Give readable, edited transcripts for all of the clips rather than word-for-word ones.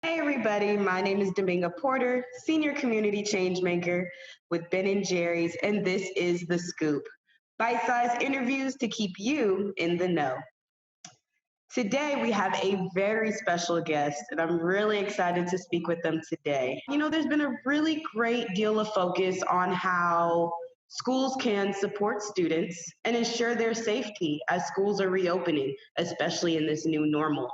Hey everybody, my name is Dominga Porter, Senior Community Changemaker with Ben and Jerry's, and this is The Scoop. Bite-sized interviews to keep you in the know. Today we have a very special guest, and I'm really excited to speak with them today. There's been a really great deal of focus on how schools can support students and ensure their safety as schools are reopening, especially in this new normal.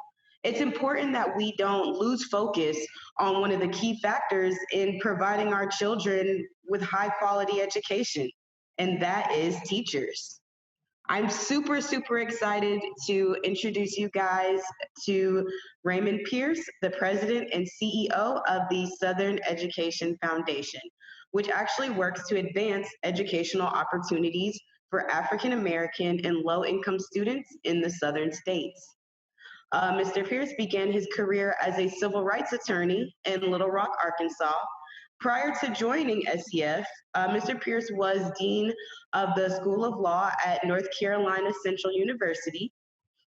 It's important that we don't lose focus on one of the key factors in providing our children with high quality education, and that is teachers. I'm super excited to introduce you guys to Raymond Pierce, the president and CEO of the Southern Education Foundation, which actually works to advance educational opportunities for African American and low income students in the Southern states. Mr. Pierce began his career as a civil rights attorney in Little Rock, Arkansas. Prior to joining SEF, Mr. Pierce was Dean of the School of Law at North Carolina Central University.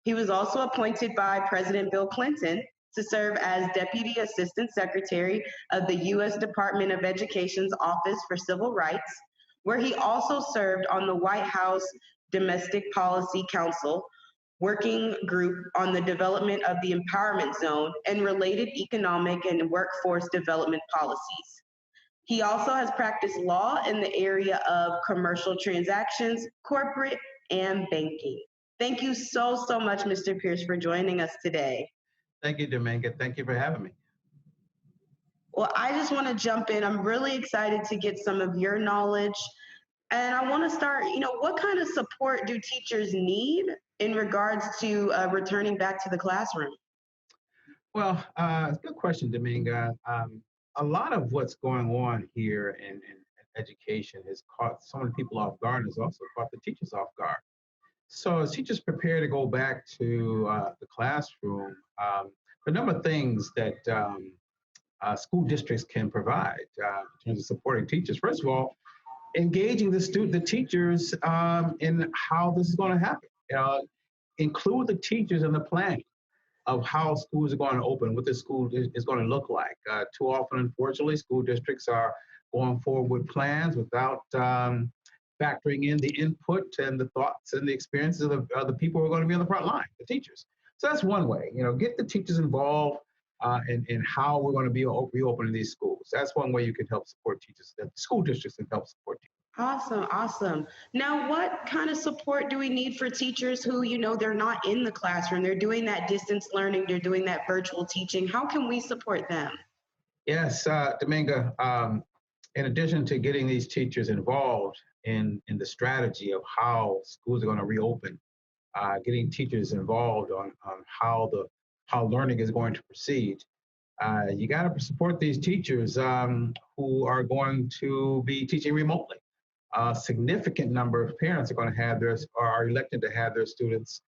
He was also appointed by President Bill Clinton to serve as Deputy Assistant Secretary of the U.S. Department of Education's Office for Civil Rights, where he also served on the White House Domestic Policy Council working group on the development of the empowerment zone and related economic and workforce development policies. He also has practiced law in the area of commercial transactions, corporate, and banking. Thank you so much, Mr. Pierce, for joining us today. Thank you, Dominga. Thank you for having me. Well, I just want to jump in. I'm really excited to get some of your knowledge. And I want to start, what kind of support do teachers need in regards to returning back to the classroom? Well, it's a good question, Dominga. A lot of what's going on here in education has caught so many people off guard and has also caught the teachers off guard. So as teachers prepare to go back to the classroom, a number of things that school districts can provide in terms of supporting teachers. First of all, engaging the teachers in how this is going to happen. Include the teachers in the planning of how schools are going to open, what the school is going to look like. Too often, unfortunately, school districts are going forward with plans without factoring in the input and the thoughts and the experiences of the people who are going to be on the front line, the teachers. So that's one way. Get the teachers involved in how we're going to be reopening these schools. That's one way you can help support teachers. The school districts can help support teachers. Awesome. Now, what kind of support do we need for teachers who, they're not in the classroom, they're doing that distance learning, they're doing that virtual teaching? How can we support them? Yes, Dominga, in addition to getting these teachers involved in the strategy of how schools are going to reopen, getting teachers involved on how learning is going to proceed, you got to support these teachers who are going to be teaching remotely. A significant number of parents are elected to have their students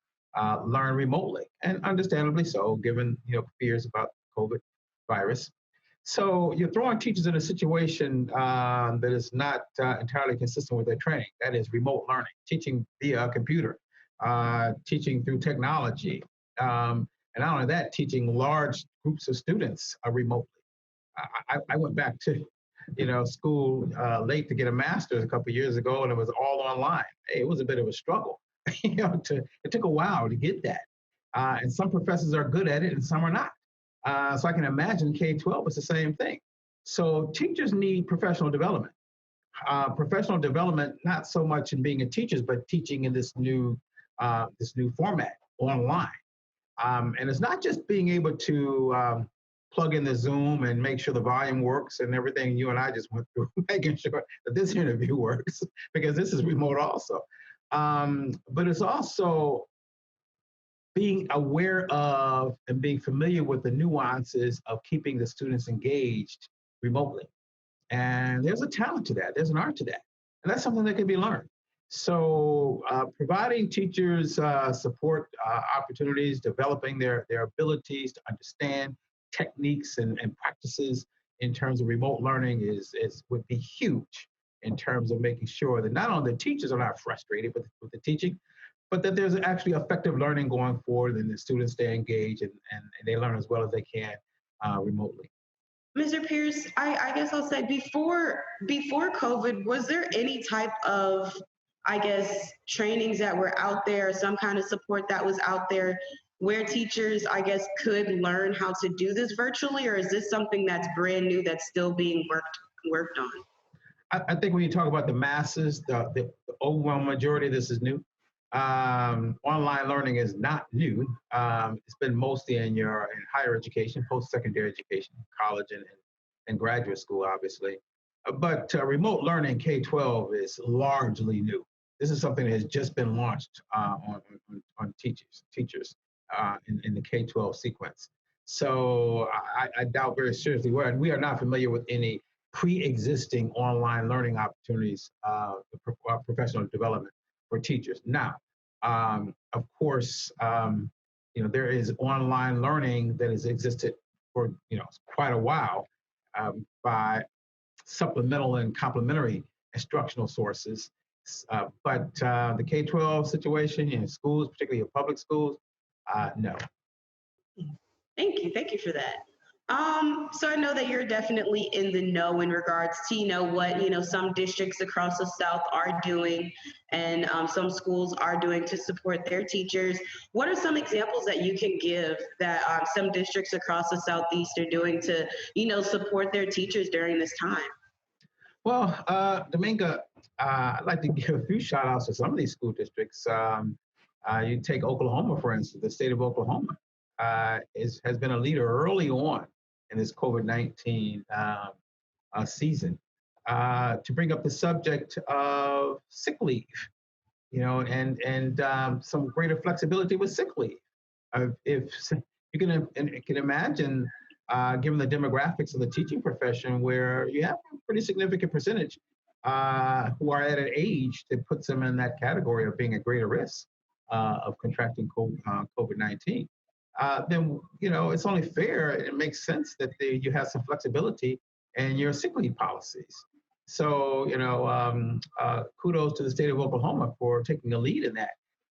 learn remotely, and understandably so, given fears about COVID virus. So you're throwing teachers in a situation that is not entirely consistent with their training. That is remote learning, teaching via a computer, teaching through technology, and not only that, teaching large groups of students remotely. I went back to school late to get a master's a couple of years ago, and it was all online. It was a bit of a struggle. It took a while to get that. And some professors are good at it and some are not. So I can imagine K-12 is the same thing. So teachers need professional development. Professional development, not so much in being a teacher, but teaching in this new format online. And it's not just being able to plug in the Zoom and make sure the volume works and everything you and I just went through, making sure that this interview works, because this is remote also. But it's also being aware of and being familiar with the nuances of keeping the students engaged remotely. And there's a talent to that. There's an art to that. And that's something that can be learned. So providing teachers support opportunities, developing their abilities to understand techniques and practices in terms of remote learning would be huge in terms of making sure that not only the teachers are not frustrated with the teaching, but that there's actually effective learning going forward and the students stay engaged and they learn as well as they can remotely. Mr. Pierce, I guess I'll say before COVID, was there any type of, I guess, trainings that were out there, some kind of support that was out there where teachers, I guess, could learn how to do this virtually, or is this something that's brand new that's still being worked on? I think when you talk about the masses, the overwhelming majority of this is new. Online learning is not new. It's been mostly in higher education, post-secondary education, college and graduate school, obviously. But remote learning K-12 is largely new. This is something that has just been launched on teachers in the K-12 sequence. So I doubt very seriously, we are not familiar with any pre-existing online learning opportunities for professional development for teachers. Now, of course, there is online learning that has existed for quite a while by supplemental and complementary instructional sources. But the K-12 situation in schools, particularly public schools, no. Thank you for that. So I know that you're definitely in the know in regards to what some districts across the South are doing, and some schools are doing to support their teachers. What are some examples that you can give that some districts across the Southeast are doing to support their teachers during this time? Well, Dominga, I'd like to give a few shout outs to some of these school districts. You take Oklahoma, for instance, the state of Oklahoma has been a leader early on in this COVID-19 season to bring up the subject of sick leave, and some greater flexibility with sick leave. If you can imagine, given the demographics of the teaching profession, where you have a pretty significant percentage who are at an age that puts them in that category of being at greater risk of contracting COVID-19, then it's only fair and it makes sense that you have some flexibility in your sick leave policies. So kudos to the state of Oklahoma for taking a lead in that.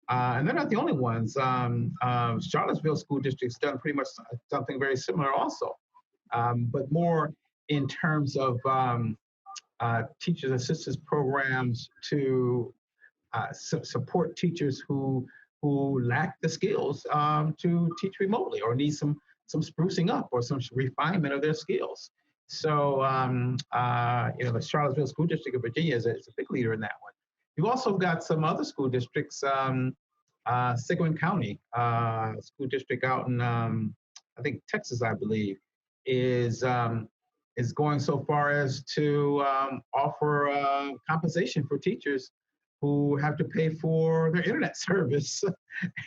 And they're not the only ones. Charlottesville School District's done pretty much something very similar also, but more in terms of teachers assistance programs to support teachers who lack the skills to teach remotely or need some sprucing up or some refinement of their skills. So the Charlottesville School District of Virginia is a big leader in that one. You've also got some other school districts, Seguin County School District out in I think Texas, I believe, is going so far as to offer compensation for teachers who have to pay for their internet service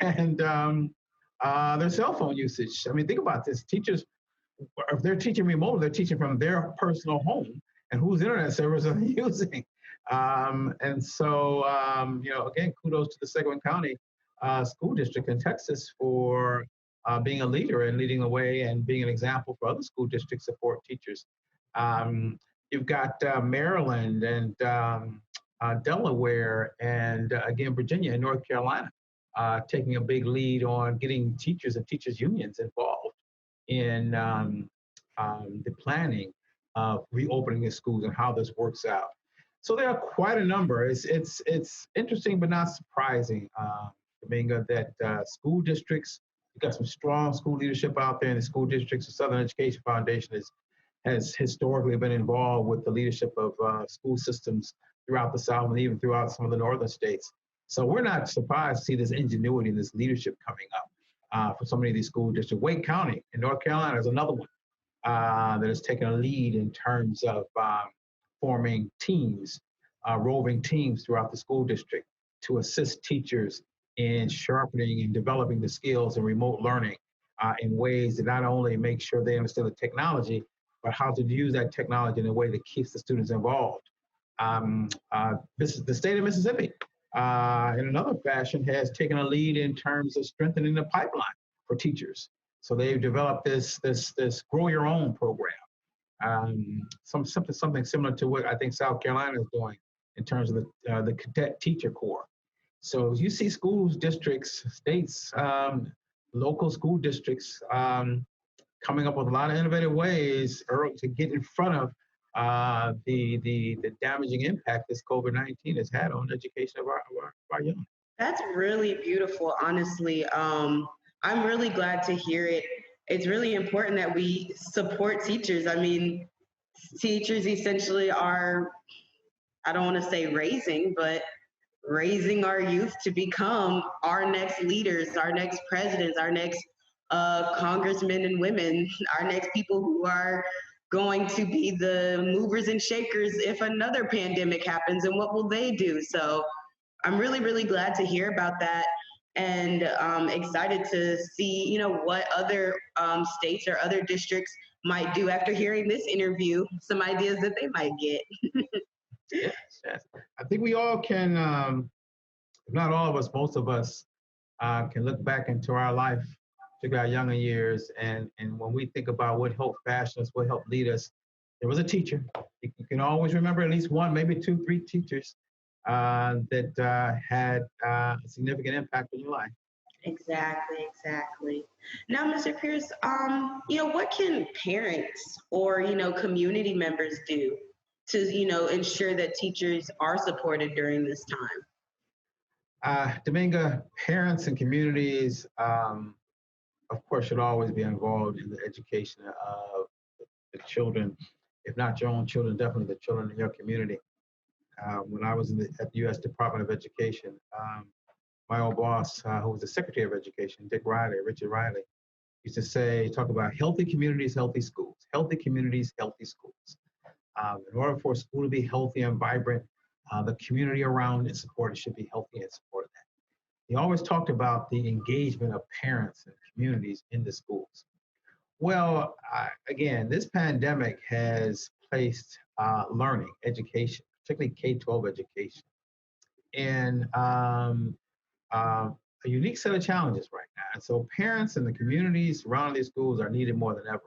and their cell phone usage. I mean, think about this. Teachers, if they're teaching remote, they're teaching from their personal home, and whose internet service are they using? And so, again, kudos to the Seguin County School District in Texas for being a leader and leading the way and being an example for other school districts to support teachers. You've got Maryland and Delaware and again, Virginia and North Carolina taking a big lead on getting teachers and teachers unions involved in the planning of reopening the schools and how this works out. So there are quite a number. It's interesting but not surprising, Dominga, that school districts, you've got some strong school leadership out there in the school districts. The Southern Education Foundation has historically been involved with the leadership of school systems throughout the South and even throughout some of the northern states. So we're not surprised to see this ingenuity and this leadership coming up for so many of these school districts. Wake County in North Carolina is another one that has taken a lead in terms of forming teams, roving teams throughout the school district to assist teachers in sharpening and developing the skills in remote learning in ways that not only make sure they understand the technology, but how to use that technology in a way that keeps the students involved. The state of Mississippi, in another fashion, has taken a lead in terms of strengthening the pipeline for teachers. So they've developed this Grow Your Own program, something similar to what I think South Carolina is doing in terms of the cadet teacher corps. So you see schools, districts, states, local school districts coming up with a lot of innovative ways to get in front of the damaging impact this COVID-19 has had on education of our young. That's really beautiful, honestly. I'm really glad to hear it. It's really important that we support teachers. I mean, teachers essentially are, I don't want to say raising, but raising our youth to become our next leaders, our next presidents, our next congressmen and women, our next people who are going to be the movers and shakers if another pandemic happens, and what will they do? So I'm really, really glad to hear about that, and excited to see, what other states or other districts might do after hearing this interview, some ideas that they might get. Yes, yes. I think we all can, if not all of us, most of us can look back into our life, particularly our younger years, and when we think about what helped fashion us, what helped lead us, there was a teacher. You can always remember at least one, maybe two, three teachers that had a significant impact on your life. Exactly, exactly. Now, Mr. Pierce, what can parents or, community members do to, ensure that teachers are supported during this time? Dominga, parents and communities, of course, should always be involved in the education of the children, if not your own children, definitely the children in your community. When I was at the U.S. Department of Education, my old boss, who was the Secretary of Education, Richard Riley, used to talk about healthy communities, healthy schools, healthy communities, healthy schools. In order for a school to be healthy and vibrant, the community around it supported should be healthy and supported that. He always talked about the engagement of parents and communities in the schools. Well, again, this pandemic has placed learning, education, particularly K-12 education, in a unique set of challenges right now. And so parents and the communities surrounding these schools are needed more than ever.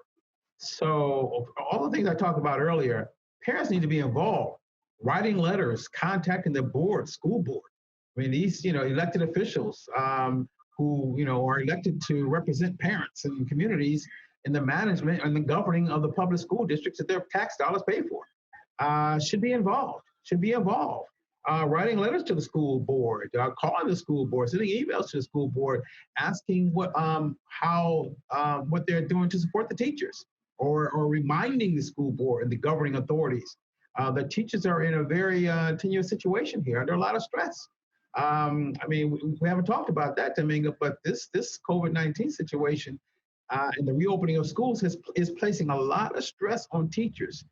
So all the things I talked about earlier, parents need to be involved, writing letters, contacting the board, school board. I mean, these, elected officials who, are elected to represent parents and communities in the management and the governing of the public school districts that their tax dollars pay for, should be involved, writing letters to the school board, calling the school board, sending emails to the school board, asking what they're doing to support the teachers, or reminding the school board and the governing authorities that teachers are in a very tenuous situation here, under a lot of stress. I mean, we haven't talked about that, Dominga, but this COVID-19 situation and the reopening of schools is placing a lot of stress on teachers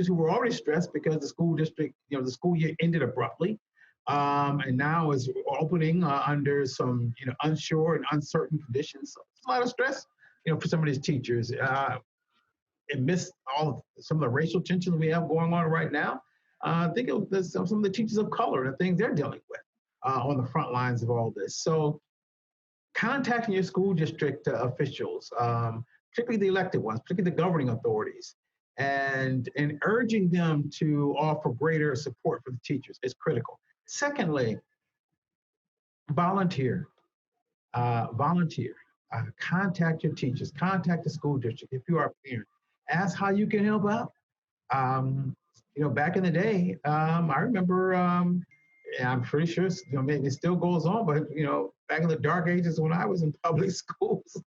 who were already stressed because the school district, the school year ended abruptly, and now is opening under some, unsure and uncertain conditions. So it's a lot of stress, for some of these teachers. Amidst some of the racial tensions we have going on right now, think of some of the teachers of color and the things they're dealing with on the front lines of all this. So contacting your school district officials, particularly the elected ones, particularly the governing authorities, and urging them to offer greater support for the teachers is critical. Secondly, volunteer. Contact your teachers, contact the school district. If you are a parent, ask how you can help out. Back in the day, I remember, and I'm pretty sure maybe it still goes on, but back in the dark ages when I was in public schools,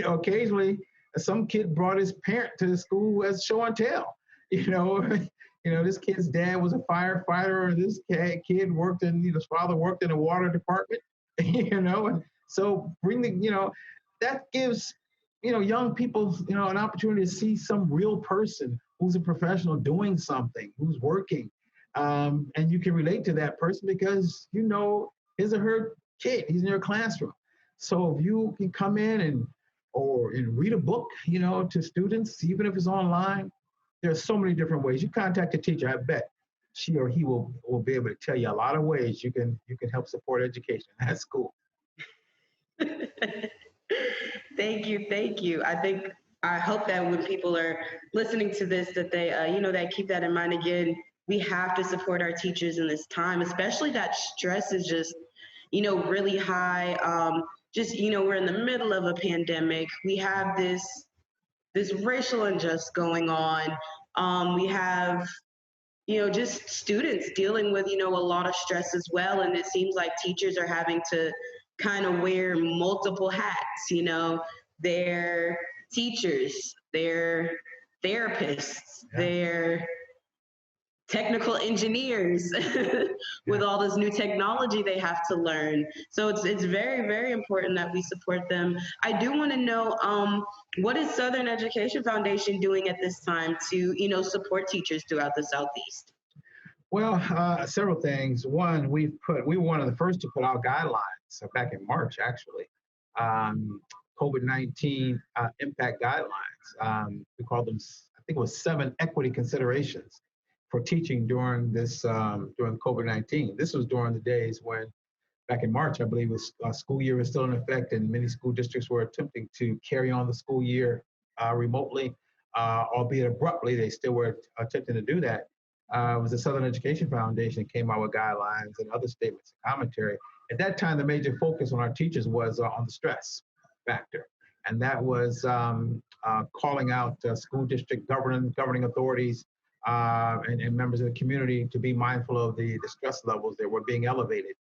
occasionally some kid brought his parent to the school as show and tell. This kid's dad was a firefighter, or this kid worked in, his father worked in the water department, and so that gives, young people, an opportunity to see some real person who's a professional doing something, who's working. And you can relate to that person because his or her kid, he's in your classroom. So if you can come in and read a book, to students, even if it's online, there's so many different ways. You contact a teacher, I bet she or he will be able to tell you a lot of ways you can help support education at school. Thank you. I hope that when people are listening to this, that they, that keep that in mind. Again, we have to support our teachers in this time, especially that stress is just, really high. We're in the middle of a pandemic. We have this this racial injustice going on. We have, just students dealing with, a lot of stress as well. And it seems like teachers are having to kind of wear multiple hats, they're teachers, they're therapists, they're technical engineers with all this new technology they have to learn. So it's very, very important that we support them. I do want to know, what is Southern Education Foundation doing at this time to, support teachers throughout the Southeast? Well, several things. One, we were one of the first to put out guidelines back in March, actually. COVID-19 impact guidelines. We called them, I think it was 7 equity considerations for teaching during this during COVID-19. This was during the days when, back in March, I believe, was school year was still in effect, and many school districts were attempting to carry on the school year remotely, albeit abruptly. They still were attempting to do that. It was the Southern Education Foundation that came out with guidelines and other statements and commentary. At that time, the major focus on our teachers was on the stress factor, and that was calling out school district governing authorities and members of the community to be mindful of the stress levels that were being elevated,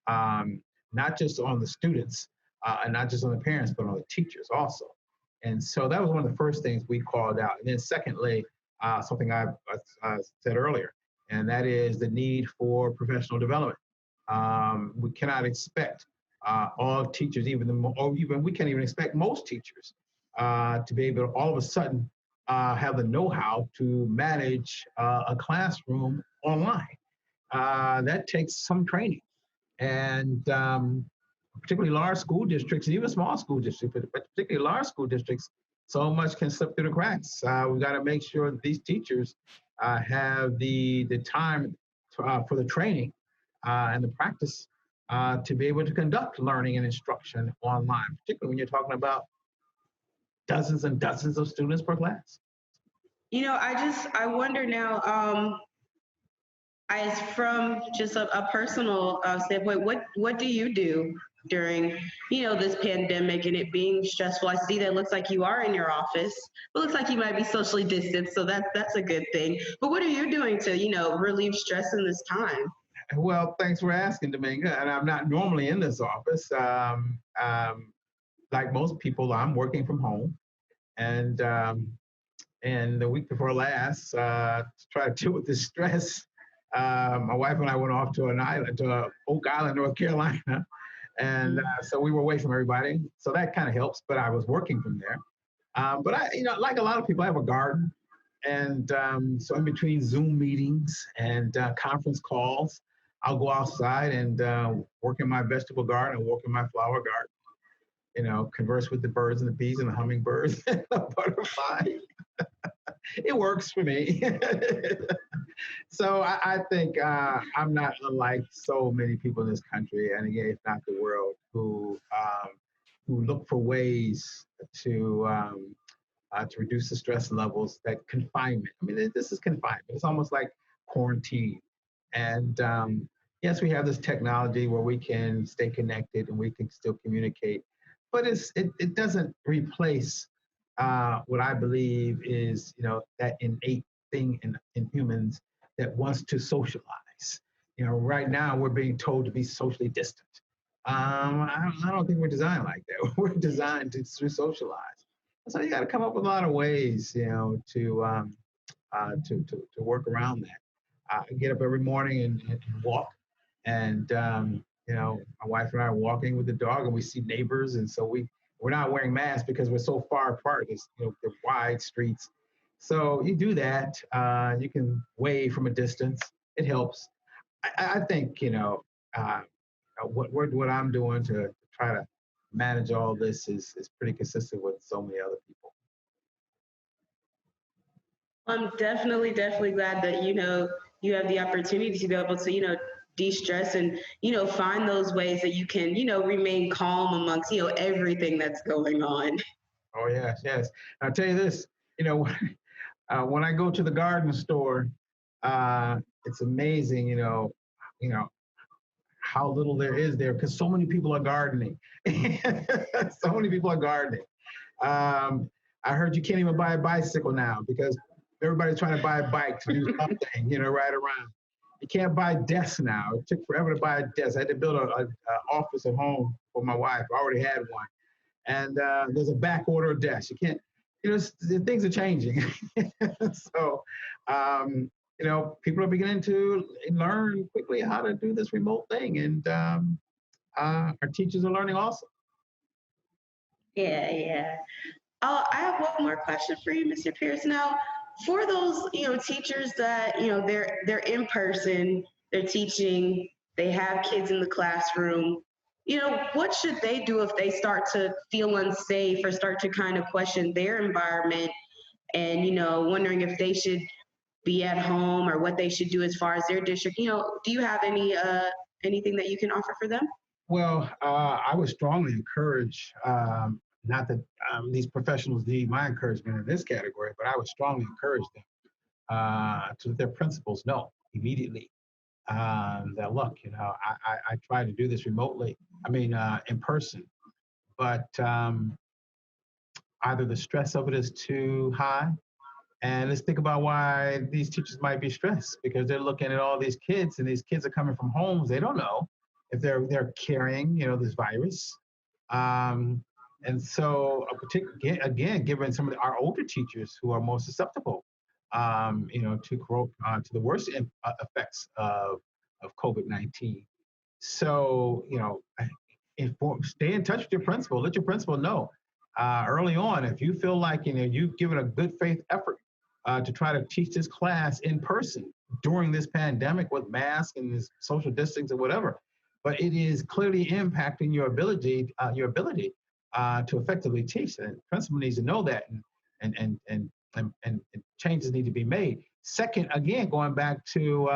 not just on the students and not just on the parents, but on the teachers also. And so that was one of the first things we called out. And then secondly, something I said earlier, and that is the need for professional development. We cannot expect all teachers, even we can't even expect most teachers to be able to all of a sudden have the know-how to manage a classroom online. That takes some training, and particularly large school districts, and even small school districts, but particularly large school districts, so much can slip through the cracks. We've got to make sure that these teachers have the time for the training and the practice to be able to conduct learning and instruction online, particularly when you're talking about dozens and dozens of students per class. I wonder now, as from just a personal standpoint, what do you do during, this pandemic and it being stressful? I see that it looks like you are in your office. It looks like you might be socially distanced, so that's a good thing. But what are you doing to, relieve stress in this time? Well, thanks for asking, Dominga. And I'm not normally in this office. Like most people, I'm working from home. And the week before last, to try to deal with this stress, my wife and I went off to an island, to Oak Island, North Carolina. And so we were away from everybody. So that kind of helps, but I was working from there. But I, like a lot of people, I have a garden. And so in between Zoom meetings and conference calls, I'll go outside and work in my vegetable garden and work in my flower garden. Converse with the birds and the bees and the hummingbirds and the butterflies. It works for me. So I think I'm not unlike so many people in this country, and again, if not the world, who look for ways to reduce the stress levels. That confinement. I mean, this is confinement. It's almost like quarantine. And yes, we have this technology where we can stay connected and we can still communicate, but it doesn't replace what I believe is that innate thing in humans that wants to socialize. Right now we're being told to be socially distant. I don't think we're designed like that. We're designed to socialize. So you got to come up with a lot of ways, to work around that. I get up every morning and walk, and my wife and I are walking with the dog, and we see neighbors, and so we're not wearing masks because we're so far apart. It's they're wide streets, so you do that. You can wave from a distance. It helps. I think what I'm doing to try to manage all this is pretty consistent with so many other people. I'm definitely glad that, you have the opportunity to be able to, de-stress and, find those ways that you can, remain calm amongst, everything that's going on. Oh, yes. I'll tell you this, when I go to the garden store, it's amazing, how little there is there because so many people are gardening. So many people are gardening. I heard you can't even buy a bicycle now because everybody's trying to buy a bike to do something, ride around. You can't buy desks now. It took forever to buy a desk. I had to build an office at home for my wife. I already had one. And there's a back order desk. You can't, things are changing. So, people are beginning to learn quickly how to do this remote thing. And our teachers are learning also. Yeah, yeah. I have one more question for you, Mr. Pierce. Now, for those teachers that they're in person, they're teaching, they have kids in the classroom. What should they do if they start to feel unsafe or start to kind of question their environment and wondering if they should be at home or what they should do as far as their district? Do you have anything that you can offer for them? Well, I would strongly encourage, not that these professionals need my encouragement in this category, but I would strongly encourage them to let their principals know immediately that, look, I try to do this remotely, in person, but either the stress of it is too high. And let's think about why these teachers might be stressed, because they're looking at all these kids, and these kids are coming from homes they don't know if they're carrying this virus. And so, again, given some of our older teachers who are more susceptible, to the worst effects of COVID-19. So, stay in touch with your principal. Let your principal know early on if you feel like you've given a good faith effort to try to teach this class in person during this pandemic with masks and this social distancing or whatever. But it is clearly impacting your ability to effectively teach. And the principal needs to know that, and changes need to be made. Second, again, going back to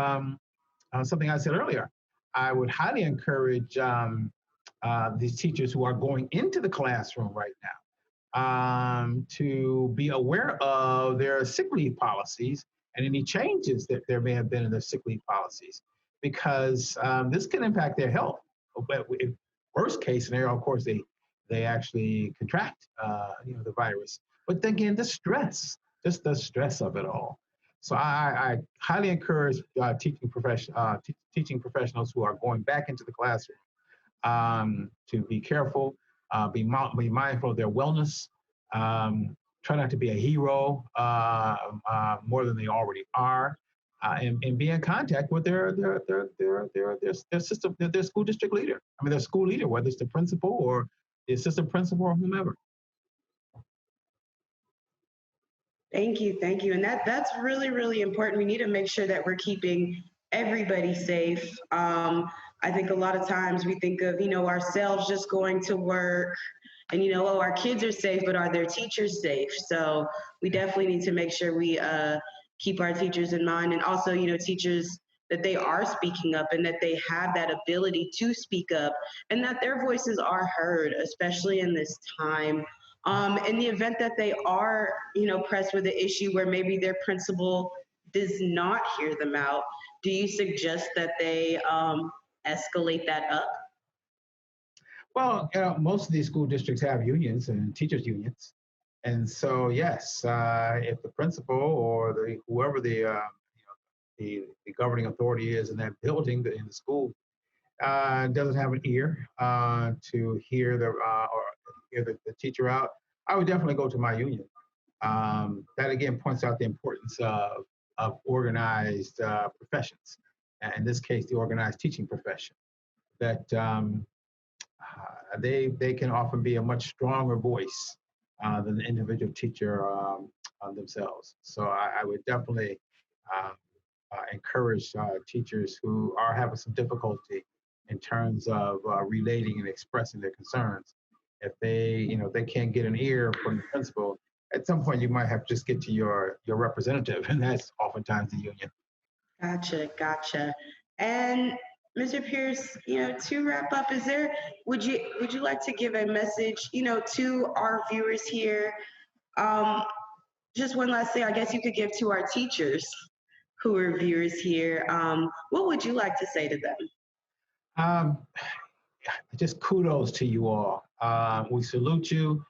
something I said earlier, I would highly encourage these teachers who are going into the classroom right now to be aware of their sick leave policies and any changes that there may have been in their sick leave policies, because this can impact their health. But worst case scenario, of course, they actually contract the virus. But then again, just the stress of it all. So I highly encourage teaching professionals who are going back into the classroom to be careful, be mindful of their wellness, try not to be a hero more than they already are, and be in contact with their system, their school district leader. Their school leader, whether it's the principal or the assistant principal or whomever. Thank you, thank you. And that's really, really important. We need to make sure that we're keeping everybody safe. I think a lot of times we think of, ourselves just going to work and, oh, our kids are safe, but are their teachers safe? So we definitely need to make sure we keep our teachers in mind, and also, teachers, that they are speaking up and that they have that ability to speak up and that their voices are heard, especially in this time. In the event that they are, pressed with an issue where maybe their principal does not hear them out, do you suggest that they escalate that up? Well, most of these school districts have unions and teachers unions, and so yes, if the principal or whoever the governing authority is in that building, in the school, doesn't have an ear to hear or hear the teacher out, I would definitely go to my union. That again points out the importance of organized professions, and in this case, the organized teaching profession. That they can often be a much stronger voice than the individual teacher themselves. So I would definitely encourage teachers who are having some difficulty in terms of relating and expressing their concerns. If they can't get an ear from the principal, at some point you might have to just get to your representative, and that's oftentimes the union. Gotcha. And Mr. Pierce, to wrap up, would you like to give a message, to our viewers here? Just one last thing, I guess you could give to our teachers who are viewers here. What would you like to say to them? Just kudos to you all. We salute you.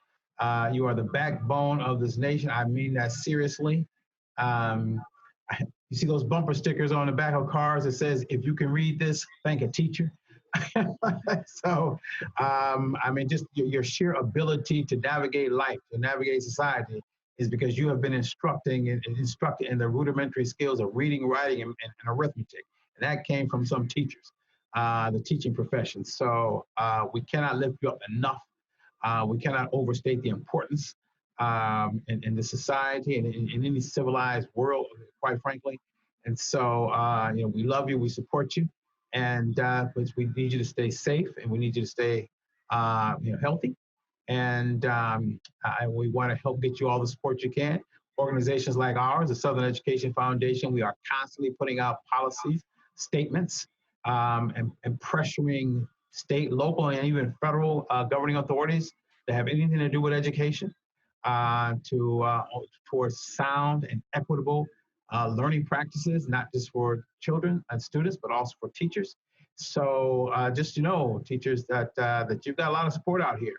You are the backbone of this nation. I mean that seriously. Um, you see those bumper stickers on the back of cars that says, if you can read this, thank a teacher. So, I mean, just your sheer ability to navigate life, to navigate society, is because you have been instructed in the rudimentary skills of reading, writing, and arithmetic. And that came from some teachers, the teaching profession. So we cannot lift you up enough. We cannot overstate the importance in the society and in any civilized world, quite frankly. And so, we love you, we support you, and but we need you to stay safe, and we need you to stay, healthy. And we want to help get you all the support you can. Organizations like ours, the Southern Education Foundation, we are constantly putting out policies, statements, and pressuring state, local, and even federal governing authorities that have anything to do with education towards sound and equitable learning practices, not just for children and students, but also for teachers. So just teachers, that you've got a lot of support out here.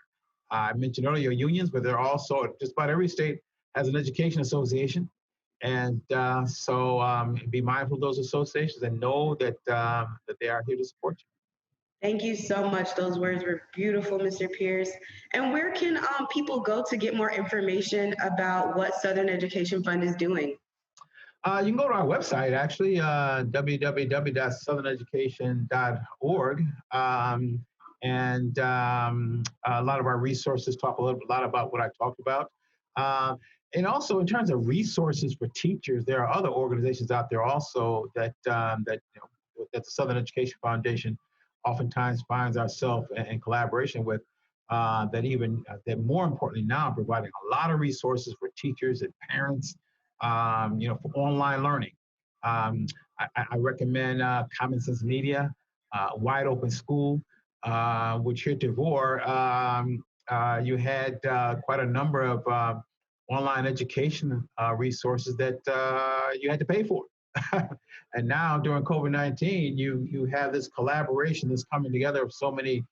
I mentioned earlier unions, but there are also just about every state has an education association. And so be mindful of those associations and know that they are here to support you. Thank you so much. Those words were beautiful, Mr. Pierce. And where can people go to get more information about what Southern Education Fund is doing? You can go to our website, actually, www.southerneducation.org. And a lot of our resources talk a lot about what I talked about. And also, in terms of resources for teachers, there are other organizations out there also that that the Southern Education Foundation oftentimes finds ourselves in collaboration with. That more importantly now providing a lot of resources for teachers and parents, for online learning. I recommend Common Sense Media, Wide Open School, which heretofore you had quite a number of online education resources that you had to pay for. And now during COVID-19, you have this collaboration that's coming together of so many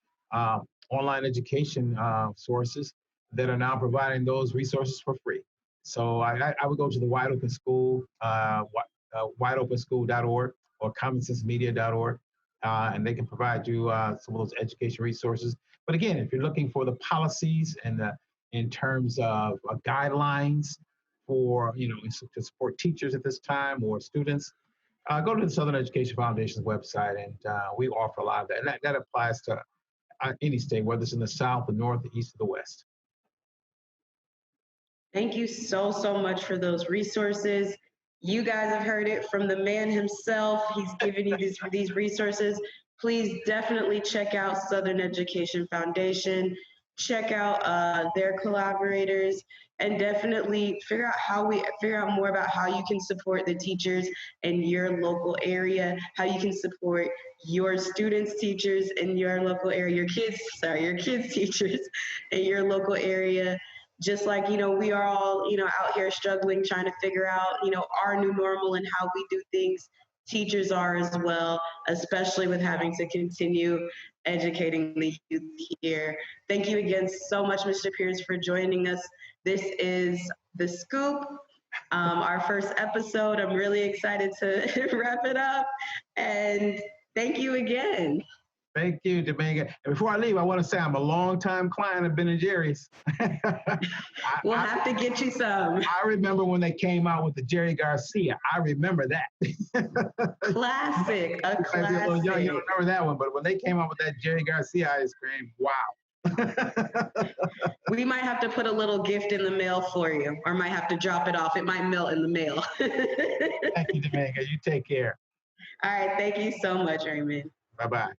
online education sources that are now providing those resources for free. So I would go to the Wide Open School, wideopenschool.org or commonsensemedia.org, and they can provide you some of those education resources. But again, if you're looking for the policies and in terms of guidelines for, to support teachers at this time or students, go to the Southern Education Foundation's website, and we offer a lot of that. And that applies to any state, whether it's in the South, the North, the East, or the West. Thank you so, so much for those resources. You guys have heard it from the man himself. He's giving you these resources. Please definitely check out Southern Education Foundation. Check out their collaborators, and definitely figure out more about how you can support the teachers in your local area, how you can support your students' teachers in your local area, your kids' teachers in your local area. Just like, we are all, out here struggling, trying to figure out, our new normal and how we do things. Teachers are as well, especially with having to continue educating the youth here. Thank you again so much, Mr. Pierce, for joining us. This is The Scoop, our first episode. I'm really excited to wrap it up. And thank you again. Thank you, Dominga. And before I leave, I want to say I'm a longtime client of Ben & Jerry's. We'll have to get you some. I remember when they came out with the Jerry Garcia. I remember that. Classic, a classic. You don't remember that one, but when they came out with that Jerry Garcia ice cream, wow. We might have to put a little gift in the mail for you, or might have to drop it off. It might melt in the mail. Thank you, Dominga. You take care. All right. Thank you so much, Raymond. Bye-bye.